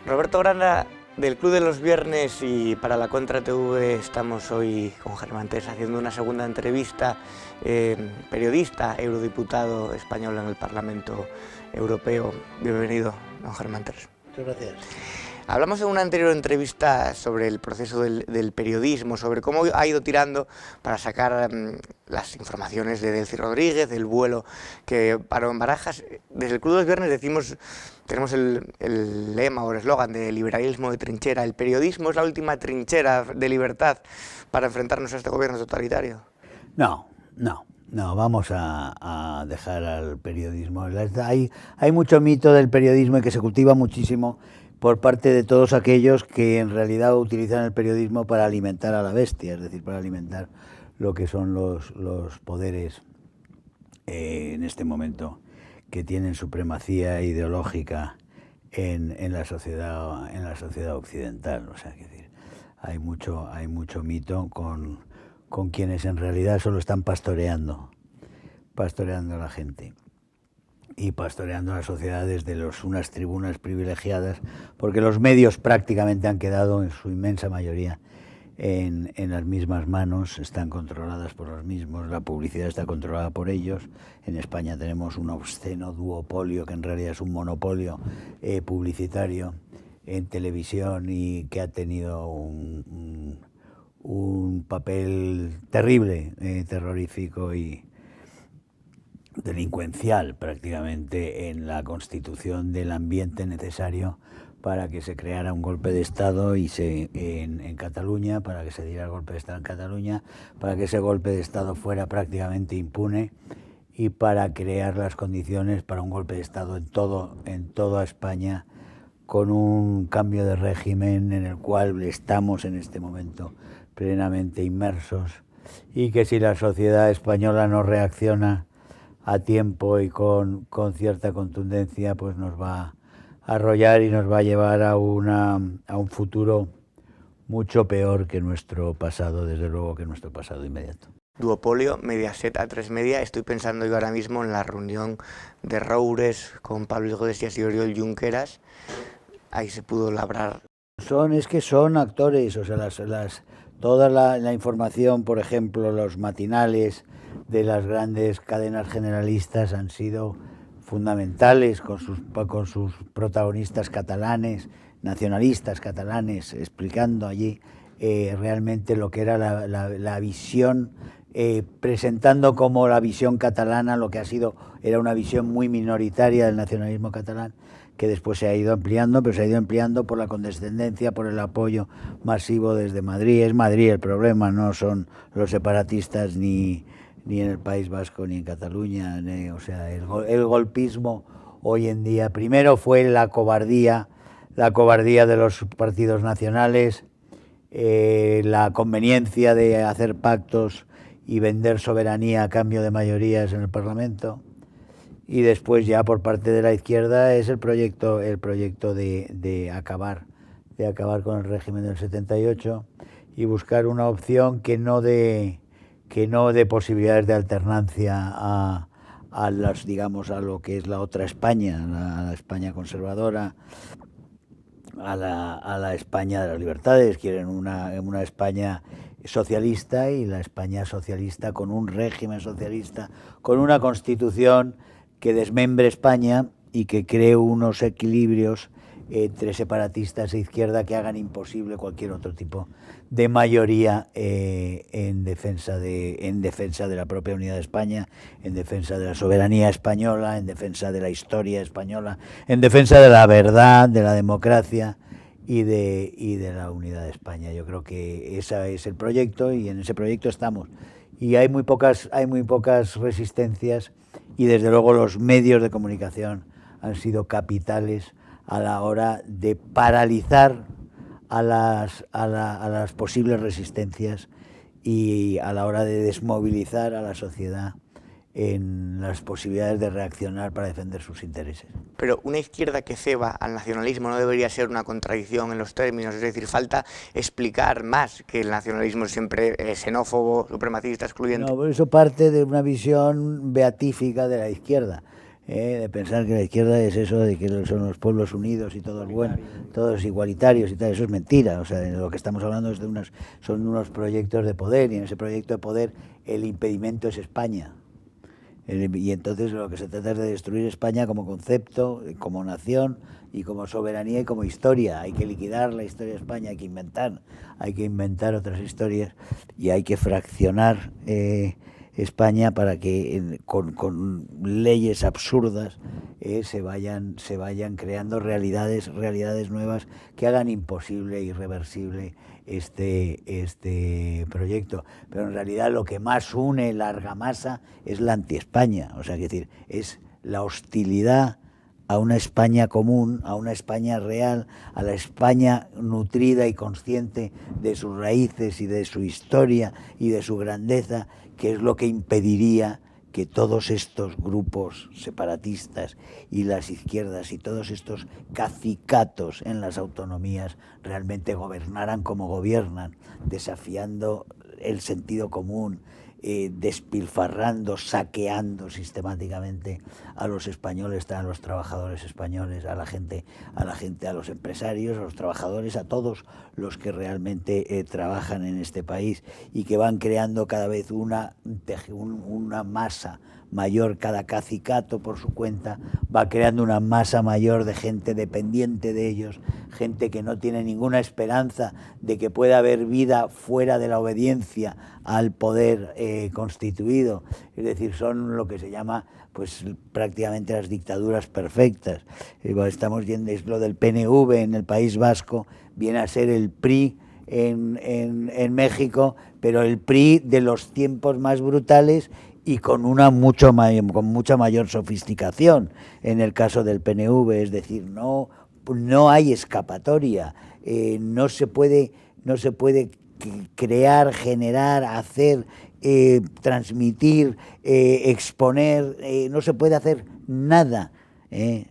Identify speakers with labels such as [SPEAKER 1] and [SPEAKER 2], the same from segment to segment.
[SPEAKER 1] Roberto Granda, del Club de los Viernes, y para la Contra TV estamos hoy con Germán Terés haciendo una segunda entrevista. Periodista, eurodiputado español en el Parlamento Europeo. Bienvenido, don Germán Terés.
[SPEAKER 2] Muchas gracias.
[SPEAKER 1] Hablamos en una anterior entrevista sobre el proceso del periodismo, sobre cómo ha ido tirando para sacar las informaciones de Delcy Rodríguez, del vuelo que paró en Barajas. Desde el Club de los Viernes tenemos el lema o el eslogan de liberalismo de trinchera. ¿El periodismo es la última trinchera de libertad para enfrentarnos a este gobierno totalitario?
[SPEAKER 2] No, vamos a dejar al periodismo. Hay mucho mito del periodismo y que se cultiva muchísimo por parte de todos aquellos que en realidad utilizan el periodismo para alimentar a la bestia, es decir, para alimentar lo que son los poderes en este momento que tienen supremacía ideológica en la sociedad occidental. O sea, es decir, hay mucho mito con quienes en realidad solo están pastoreando a la gente y pastoreando a la sociedad desde unas tribunas privilegiadas, porque los medios prácticamente han quedado en su inmensa mayoría en las mismas manos, están controladas por los mismos, la publicidad está controlada por ellos. En España tenemos un obsceno duopolio que en realidad es un monopolio publicitario en televisión y que ha tenido un papel terrible, terrorífico y delincuencial prácticamente en la constitución del ambiente necesario para que se creara un golpe de Estado en Cataluña, para que se diera el golpe de Estado en Cataluña, para que ese golpe de Estado fuera prácticamente impune y para crear las condiciones para un golpe de Estado en toda España, con un cambio de régimen en el cual estamos en este momento plenamente inmersos, y que si la sociedad española no reacciona a tiempo y con cierta contundencia, pues nos va a arrollar y nos va a llevar a un futuro mucho peor que nuestro pasado, desde luego que nuestro pasado inmediato.
[SPEAKER 1] Duopolio, Mediaset, A3 Media. Estoy pensando yo ahora mismo en la reunión de Roures con Pablo Iglesias y Oriol Junqueras. Ahí se pudo labrar.
[SPEAKER 2] Es que son actores, o sea, toda la información, por ejemplo, los matinales de las grandes cadenas generalistas han sido fundamentales con sus protagonistas catalanes, nacionalistas catalanes, explicando allí realmente lo que era la visión, presentando como la visión catalana lo que era una visión muy minoritaria del nacionalismo catalán, que después se ha ido ampliando, pero se ha ido ampliando por la condescendencia, por el apoyo masivo desde Madrid. Es Madrid el problema, no son los separatistas ni en el País Vasco ni en Cataluña. O sea, el golpismo hoy en día, primero fue la cobardía de los partidos nacionales, la conveniencia de hacer pactos y vender soberanía a cambio de mayorías en el Parlamento. Y después ya por parte de la izquierda es el proyecto de acabar con el régimen del 78 y buscar una opción que no dé posibilidades de alternancia a lo que es la otra España, a la España conservadora, a la España de las libertades. Quieren una España socialista, y la España socialista con un régimen socialista, con una constitución que desmembre España y que cree unos equilibrios entre separatistas e izquierda que hagan imposible cualquier otro tipo de mayoría en defensa de la propia unidad de España, en defensa de la soberanía española, en defensa de la historia española, en defensa de la verdad, de la democracia y de la unidad de España. Yo creo que ese es el proyecto y en ese proyecto estamos. Y hay muy pocas resistencias, y desde luego los medios de comunicación han sido capitales a la hora de paralizar a las posibles resistencias y a la hora de desmovilizar a la sociedad en las posibilidades de reaccionar para defender sus intereses.
[SPEAKER 1] Pero una izquierda que ceba al nacionalismo no debería ser una contradicción en los términos, es decir, falta explicar más que el nacionalismo es siempre xenófobo, supremacista, excluyente.
[SPEAKER 2] No, eso parte de una visión beatífica de la izquierda. de pensar que la izquierda es eso de que son los pueblos unidos y todos buenos, todos igualitarios y tal. Eso es mentira. O sea, de lo que estamos hablando es son unos proyectos de poder, y en ese proyecto de poder el impedimento es España. Y entonces lo que se trata es de destruir España como concepto, como nación y como soberanía y como historia. Hay que liquidar la historia de España, hay que inventar otras historias y hay que fraccionar España para que con leyes absurdas se vayan creando realidades nuevas que hagan imposible, irreversible este proyecto. Pero en realidad lo que más une la argamasa es la anti-España, o sea, es decir, es la hostilidad a una España común, a una España real, a la España nutrida y consciente de sus raíces y de su historia y de su grandeza, que es lo que impediría que todos estos grupos separatistas y las izquierdas y todos estos cacicatos en las autonomías realmente gobernaran como gobiernan, desafiando el sentido común, despilfarrando, saqueando sistemáticamente a los españoles, a los trabajadores españoles, a la gente, a los empresarios, a los trabajadores, a todos los que realmente trabajan en este país, y que van creando cada vez una masa mayor. Cada cacicato por su cuenta va creando una masa mayor de gente dependiente de ellos, gente que no tiene ninguna esperanza de que pueda haber vida fuera de la obediencia al poder constituido. Es decir, son lo que se llama pues prácticamente las dictaduras perfectas. Estamos viendo es lo del PNV en el País Vasco, viene a ser el PRI en México, pero el PRI de los tiempos más brutales y con mucha mayor sofisticación en el caso del PNV. Es decir, no hay escapatoria, no se puede crear, generar, hacer, transmitir, exponer, no se puede hacer nada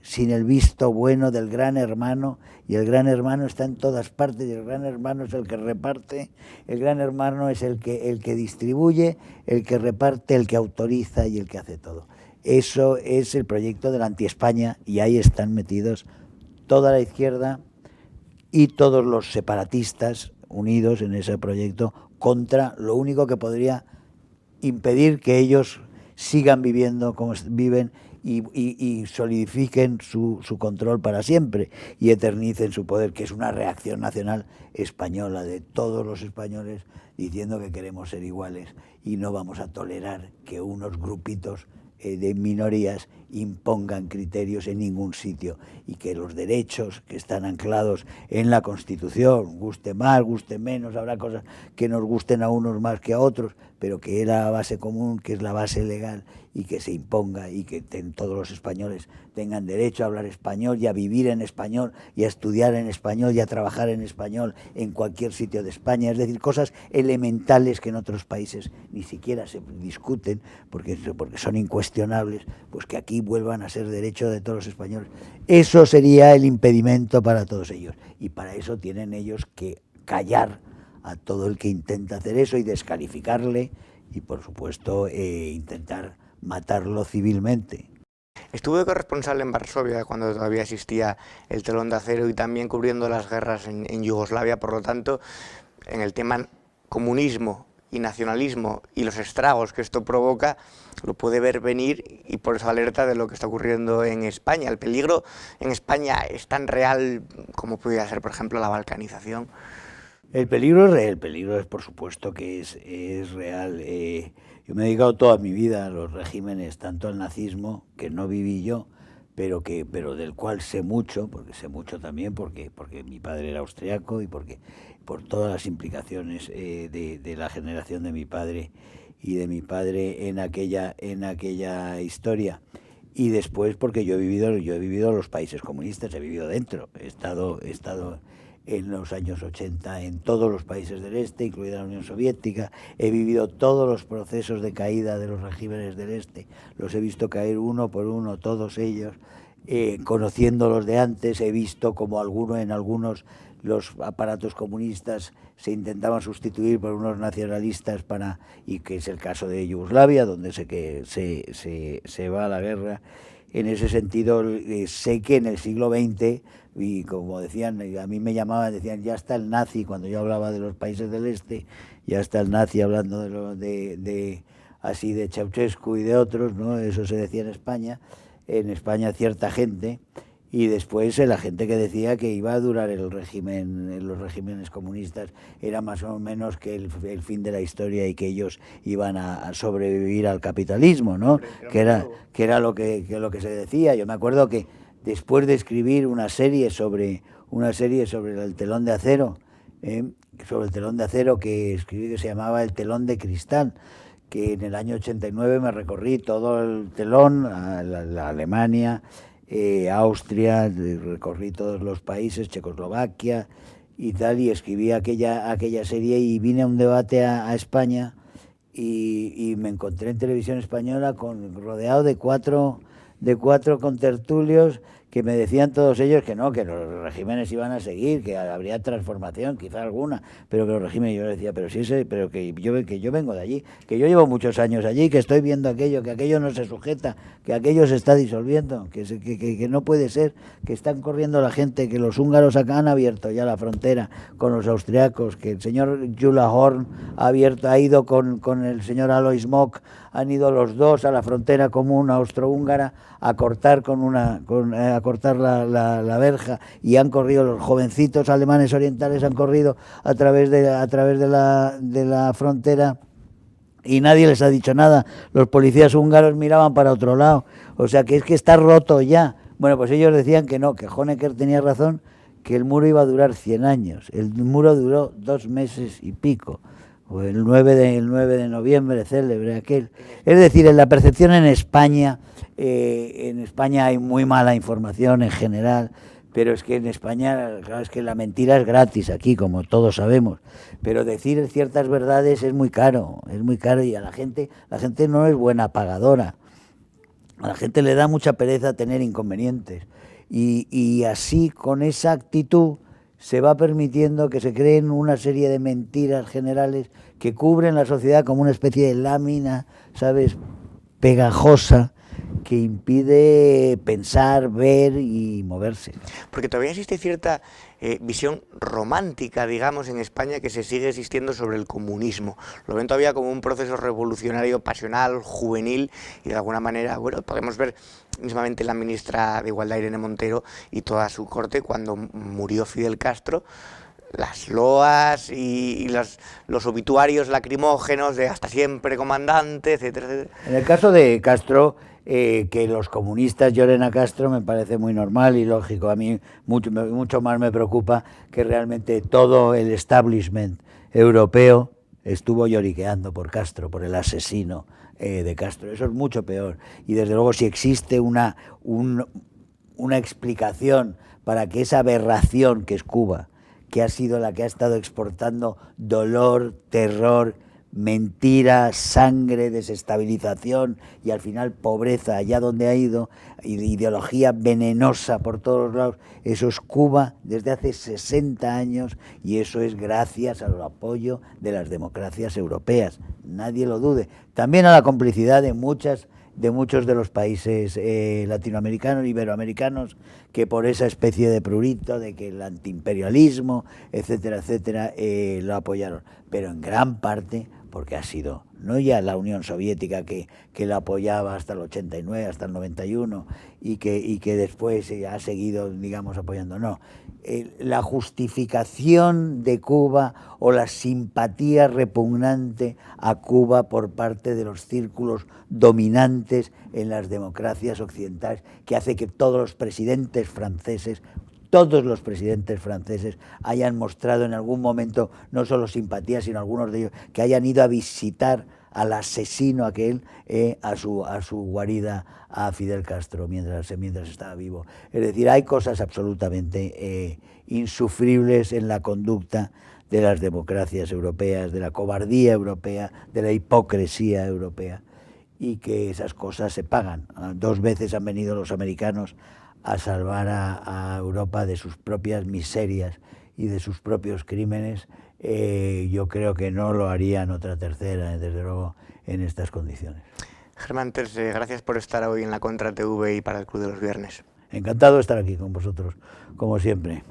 [SPEAKER 2] sin el visto bueno del Gran Hermano, y el Gran Hermano está en todas partes, y el Gran Hermano es el que reparte, el Gran Hermano es el que distribuye, el que reparte, el que autoriza y el que hace todo. Eso es el proyecto de la anti-España, y ahí están metidos toda la izquierda y todos los separatistas unidos en ese proyecto contra lo único que podría impedir que ellos sigan viviendo como viven y solidifiquen su control para siempre y eternicen su poder, que es una reacción nacional española de todos los españoles diciendo que queremos ser iguales y no vamos a tolerar que unos grupitos de minorías impongan criterios en ningún sitio, y que los derechos que están anclados en la Constitución, guste más, guste menos, habrá cosas que nos gusten a unos más que a otros, pero que es la base común, que es la base legal, y que se imponga, y que todos los españoles tengan derecho a hablar español y a vivir en español y a estudiar en español y a trabajar en español en cualquier sitio de España. Es decir, cosas elementales que en otros países ni siquiera se discuten porque son incuestionables, pues que aquí vuelvan a ser derecho de todos los españoles. Eso sería el impedimento para todos ellos, y para eso tienen ellos que callar a todo el que intenta hacer eso y descalificarle y, por supuesto, intentar matarlo civilmente.
[SPEAKER 1] Estuve de corresponsal en Varsovia cuando todavía existía el telón de acero y también cubriendo las guerras en Yugoslavia. Por lo tanto, en el tema comunismo y nacionalismo y los estragos que esto provoca, lo puede ver venir, y por eso alerta de lo que está ocurriendo en España. El peligro en España es tan real como pudiera ser, por ejemplo, la balcanización.
[SPEAKER 2] El peligro es real, el peligro es, por supuesto, que es real. Yo me he dedicado toda mi vida a los regímenes, tanto al nazismo, que no viví yo, pero del cual sé mucho, también porque mi padre era austriaco y por todas las implicaciones de la generación de mi padre y de mi padre en aquella historia. Y después porque yo he vivido los países comunistas, he vivido dentro, he estado en los años 80 en todos los países del este, incluida la Unión Soviética. He vivido todos los procesos de caída de los regímenes del este, los he visto caer uno por uno, todos ellos, conociéndolos de antes. He visto como en algunos los aparatos comunistas se intentaban sustituir por unos nacionalistas y que es el caso de Yugoslavia, donde se va a la guerra. en ese sentido sé que en el siglo XX, y como decían, a mí me llamaban, decían, ya está el nazi, cuando yo hablaba de los países del este, ya está el nazi hablando así de Ceausescu y de otros, ¿no? Eso se decía en España cierta gente, y después la gente que decía que iba a durar el régimen, los regímenes comunistas, era más o menos que el fin de la historia y que ellos iban a sobrevivir al capitalismo, ¿no? Que era lo que se decía. Yo me acuerdo que después de escribir una serie sobre el telón de acero, sobre el telón de acero que escribí, que se llamaba El telón de cristal, que en el año 89 me recorrí todo el telón, a la Alemania, Austria, recorrí todos los países, Checoslovaquia y tal, y escribí aquella serie, y vine a un debate a España, y me encontré en Televisión Española rodeado de cuatro contertulios que me decían todos ellos que no, que los regímenes iban a seguir, que habría transformación, quizá alguna, pero que los regímenes, yo decía, pero sí, pero que yo vengo de allí, que yo llevo muchos años allí, que estoy viendo aquello, que aquello no se sujeta, que aquello se está disolviendo, que no puede ser, que están corriendo la gente, que los húngaros acá han abierto ya la frontera con los austriacos, que el señor Gyula Horn ha ido con el señor Alois Mock, han ido los dos a la frontera común austrohúngara a cortar cortar la verja, y han corrido, los jovencitos alemanes orientales han corrido a través de la frontera, y nadie les ha dicho nada. Los policías húngaros miraban para otro lado. O sea, que es que está roto ya. Bueno, pues ellos decían que no, que Honecker tenía razón, que el muro iba a durar 100 años. El muro duró 2 meses y pico. O el 9 de noviembre, célebre aquel. Es decir, en la percepción en España hay muy mala información en general, pero es que en España, claro, es que la mentira es gratis aquí, como todos sabemos, pero decir ciertas verdades es muy caro, y a la gente no es buena pagadora, a la gente le da mucha pereza tener inconvenientes, y así, con esa actitud, se va permitiendo que se creen una serie de mentiras generales que cubren la sociedad como una especie de lámina, ¿sabes?, pegajosa, que impide pensar, ver y moverse.
[SPEAKER 1] Porque todavía existe cierta visión romántica, digamos, en España, que se sigue existiendo sobre el comunismo. Lo ven todavía como un proceso revolucionario, pasional, juvenil, y de alguna manera, bueno, podemos ver mismamente la ministra de Igualdad, Irene Montero, y toda su corte, cuando murió Fidel Castro, las loas y los obituarios lacrimógenos de hasta siempre comandante, etcétera, etcétera.
[SPEAKER 2] En el caso de Castro, que los comunistas lloren a Castro me parece muy normal y lógico. A mí mucho más me preocupa que realmente todo el establishment europeo estuvo lloriqueando por Castro, por el asesino de Castro. Eso es mucho peor. Y desde luego, si existe una explicación para que esa aberración que es Cuba, que ha sido la que ha estado exportando dolor, terror, mentira, sangre, desestabilización y al final pobreza allá donde ha ido, ideología venenosa por todos los lados, eso es Cuba desde hace 60 años, y eso es gracias al apoyo de las democracias europeas, nadie lo dude. También a la complicidad de muchos de los países latinoamericanos, iberoamericanos, que por esa especie de prurito de que el antiimperialismo, etcétera, etcétera, lo apoyaron, pero en gran parte porque ha sido no ya la Unión Soviética que la apoyaba hasta el 89, hasta el 91, y que después ha seguido, digamos, apoyando, no. La justificación de Cuba o la simpatía repugnante a Cuba por parte de los círculos dominantes en las democracias occidentales, que hace que todos los presidentes franceses hayan mostrado en algún momento no solo simpatía, sino algunos de ellos que hayan ido a visitar al asesino aquel a su guarida, a Fidel Castro, mientras estaba vivo. Es decir, hay cosas absolutamente insufribles en la conducta de las democracias europeas, de la cobardía europea, de la hipocresía europea, y que esas cosas se pagan. 2 veces han venido los americanos a salvar a Europa de sus propias miserias y de sus propios crímenes. Yo creo que no lo harían otra tercera, desde luego, en estas condiciones.
[SPEAKER 1] Germán Terse, gracias por estar hoy en la Contra TV y para el Club de los Viernes.
[SPEAKER 2] Encantado de estar aquí con vosotros, como siempre.